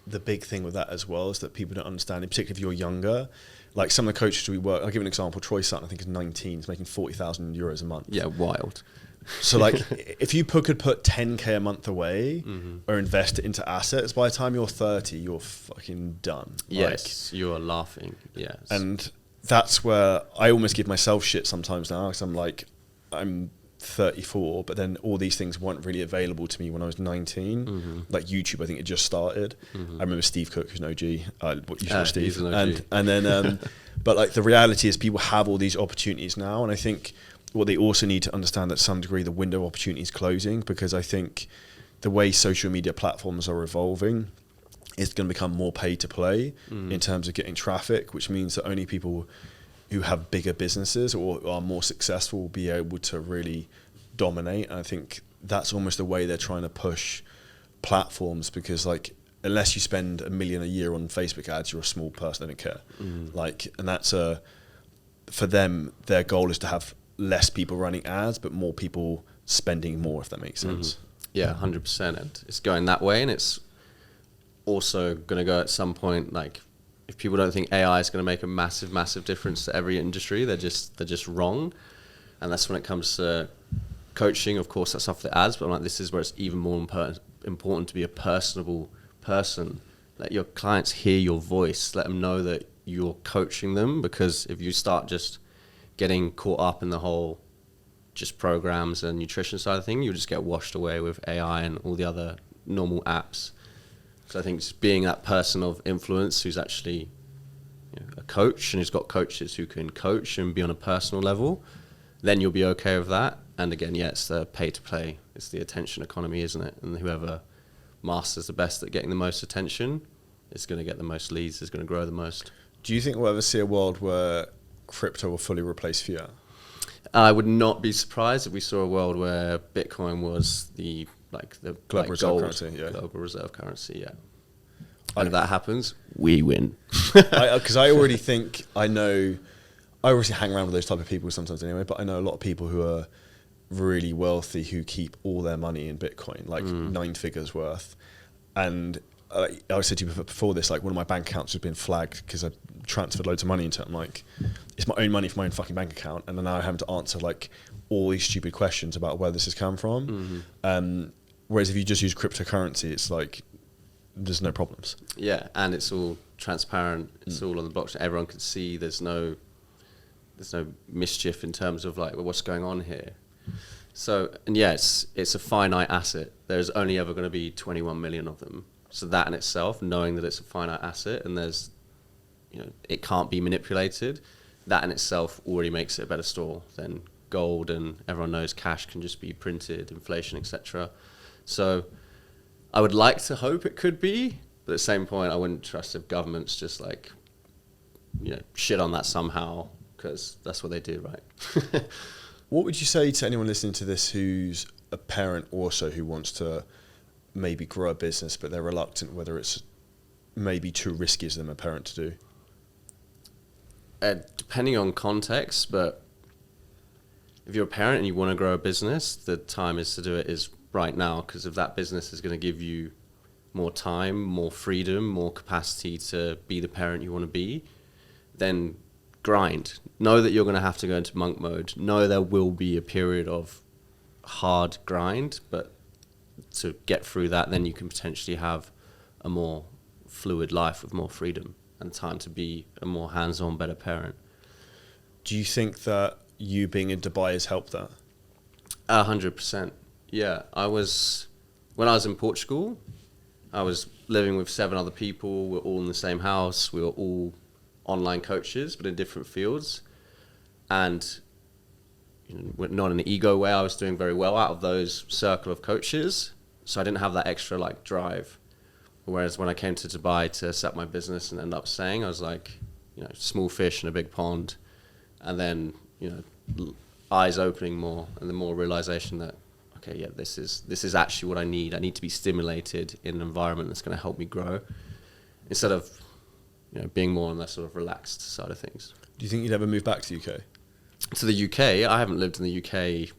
the big thing with that as well is that people don't understand, particularly if you're younger. Like some of the coaches we work, I'll give an example. Troy Sutton, I think, is 19. He's making 40,000 euros a month. Yeah, wild. So like, if you could put 10K a month away or invest it into assets, by the time you're 30, you're fucking done. Yes, you are laughing. Yes. And that's where I almost give myself shit sometimes now, because I'm 34, but then all these things weren't really available to me when I was 19. Like YouTube, I think it just started. I remember Steve Cook, who's an OG. You know Steve. He's an OG. And then, but like the reality is people have all these opportunities now. And I think what they also need to understand that to some degree, the window of opportunity is closing, because I think the way social media platforms are evolving, it's going to become more pay to play in terms of getting traffic, which means that only people who have bigger businesses or are more successful will be able to really dominate. And I think that's almost the way they're trying to push platforms, because like, unless you spend $1 million a year on Facebook ads, you're a small person, they don't care. Like, and that's for them, their goal is to have less people running ads, but more people spending more, if that makes sense. Yeah, 100%. And it's going that way, and it's also going to go at some point, like, if people don't think AI is going to make a massive, massive difference to every industry, they're just wrong. And that's when it comes to coaching. Of course, that's off the ads, but I'm like, this is where it's even more important to be a personable person. Let your clients hear your voice. Let them know that you're coaching them, because if you start just getting caught up in the whole just programs and nutrition side of thing, you'll just get washed away with AI and all the other normal apps. So I think just being that person of influence who's actually, you know, a coach, and who's got coaches who can coach and be on a personal level, then you'll be okay with that. And again, yeah, it's the pay to play. It's the attention economy, isn't it? And whoever masters the best at getting the most attention is going to get the most leads, is going to grow the most. Do you think we'll ever see a world where crypto will fully replace fiat? I would not be surprised if we saw a world where Bitcoin was the global reserve currency. Yeah. Global reserve currency. Yeah. And if that happens, we win. Because I already think I obviously hang around with those type of people sometimes anyway, but I know a lot of people who are really wealthy who keep all their money in Bitcoin, like 9 figures worth. And I said to you before this, like, one of my bank accounts has been flagged because I transferred loads of money into it. I'm like, it's my own money from my own fucking bank account, and then now I'm having to answer like all these stupid questions about where this has come from. Whereas if you just use cryptocurrency, it's like there's no problems. Yeah, and it's all transparent. It's all on the blockchain. Everyone can see. There's no mischief in terms of like what's going on here. So, and yeah, it's a finite asset. There's only ever going to be 21 million of them. So that in itself, knowing that it's a finite asset and there's, you know, it can't be manipulated, that in itself already makes it a better store than gold, and everyone knows cash can just be printed, inflation, etc. So I would like to hope it could be, but at the same point, I wouldn't trust if governments just like, you know, shit on that somehow, because that's what they do, right? What would you say to anyone listening to this who's a parent also who wants to maybe grow a business, but they're reluctant, whether it's maybe too risky as them a parent to do? Depending on context, but if you're a parent and you want to grow a business, the time is to do it is right now, because if that business is going to give you more time, more freedom, more capacity to be the parent you want to be, then grind. Know that you're going to have to go into monk mode. Know there will be a period of hard grind, but to get through that, then you can potentially have a more fluid life with more freedom and time to be a more hands-on, better parent. Do you think that you being in Dubai has helped that? 100%. Yeah, when I was in Portugal, I was living with 7 other people. We're all in the same house. We were all online coaches, but in different fields. And you know, not in an ego way, I was doing very well out of those circle of coaches. So I didn't have that extra like drive. Whereas when I came to Dubai to set up my business and end up staying, I was like, you know, small fish in a big pond. And then, you know, eyes opening more, and the more realization that, okay, yeah, this is actually what I need. I need to be stimulated in an environment that's going to help me grow, instead of, you know, being more on that sort of relaxed side of things. Do you think you'd ever move back to the UK? To the UK, I haven't lived in the UK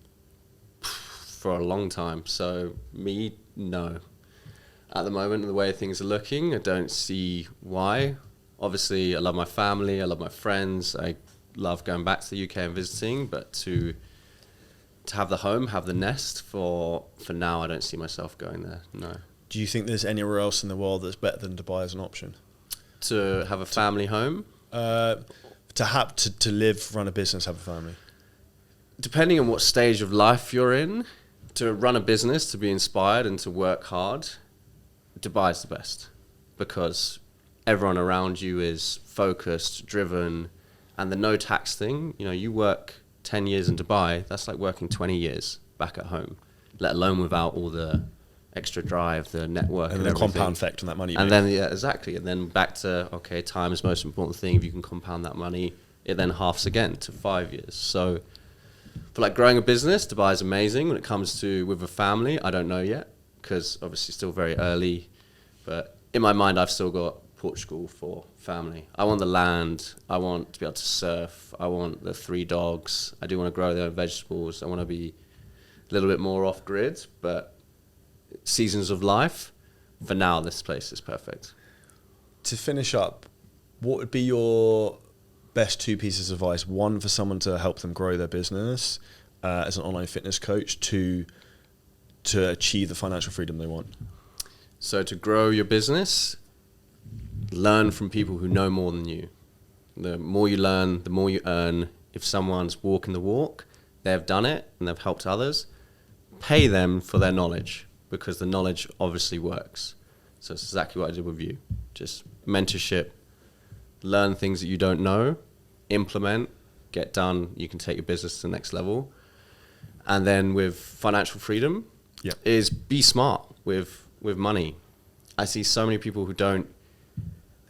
for a long time. So no. At the moment, the way things are looking, I don't see why. Obviously, I love my family, I love my friends, I love going back to the UK and visiting, but to to have the home, have the nest. For now, I don't see myself going there. No. Do you think there's anywhere else in the world that's better than Dubai as an option? To have a family home? To live, run a business, have a family? Depending on what stage of life you're in, to run a business, to be inspired and to work hard, Dubai is the best. Because everyone around you is focused, driven, and the no tax thing, you work 10 years in Dubai, that's like working 20 years back at home, let alone without all the extra drive, the network and the everything. Compound effect on that money. And then, yeah, exactly. And then back to, okay, time is the most important thing. If you can compound that money, it then halves again to 5 years. So for like growing a business, Dubai is amazing. When it comes to with a family, I don't know yet, because obviously still very early. But in my mind, I've still got Portugal for family. I want the land. I want to be able to surf. I want the 3 dogs. I do want to grow their own vegetables. I want to be a little bit more off grid, but seasons of life, for now, this place is perfect. To finish up, what would be your best 2 pieces of advice? 1, for someone to help them grow their business as an online fitness coach, 2, to achieve the financial freedom they want. So to grow your business, learn from people who know more than you. The more you learn, the more you earn. If someone's walking the walk, they've done it and they've helped others, pay them for their knowledge, because the knowledge obviously works. So it's exactly what I did with you. Just mentorship, learn things that you don't know, implement, get done. You can take your business to the next level. And then with financial freedom, is be smart with money. I see so many people who don't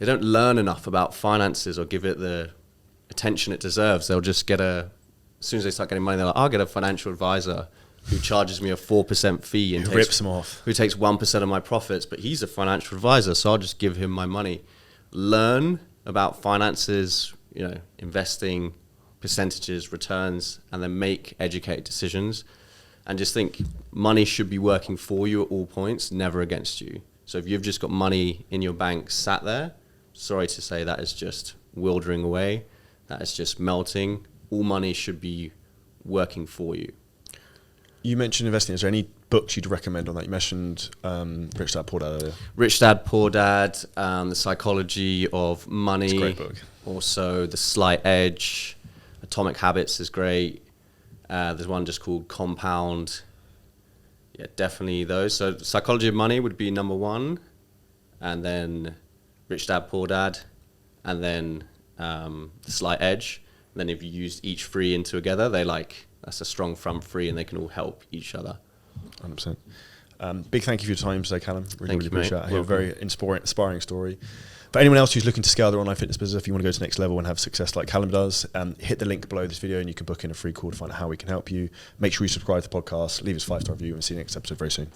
learn enough about finances or give it the attention it deserves. They'll just as soon as they start getting money, they're like, I'll get a financial advisor who charges me a 4% fee and rips them off. Who takes 1% of my profits, but he's a financial advisor, so I'll just give him my money. Learn about finances, investing, percentages, returns, and then make educated decisions. And just think money should be working for you at all points, never against you. So if you've just got money in your bank sat there, sorry to say, that is just wildering away. That is just melting. All money should be working for you. You mentioned investing. Is there any books you'd recommend on that? You mentioned Rich Dad, Poor Dad earlier. Rich Dad, Poor Dad, The Psychology of Money. It's a great book. Also, The Slight Edge, Atomic Habits is great. There's one just called Compound. Yeah, definitely those. So Psychology of Money would be number 1. And then Rich Dad, Poor Dad. And then The Slight Edge. And then if you used each 3 in together, that's a strong front 3 and they can all help each other. 100%. Big thank you for your time today, Callum. Really appreciate it. A very inspiring story. For anyone else who's looking to scale their online fitness business, if you want to go to the next level and have success like Callum does, hit the link below this video and you can book in a free call to find out how we can help you. Make sure you subscribe to the podcast, leave us a 5-star review, and see you next episode very soon.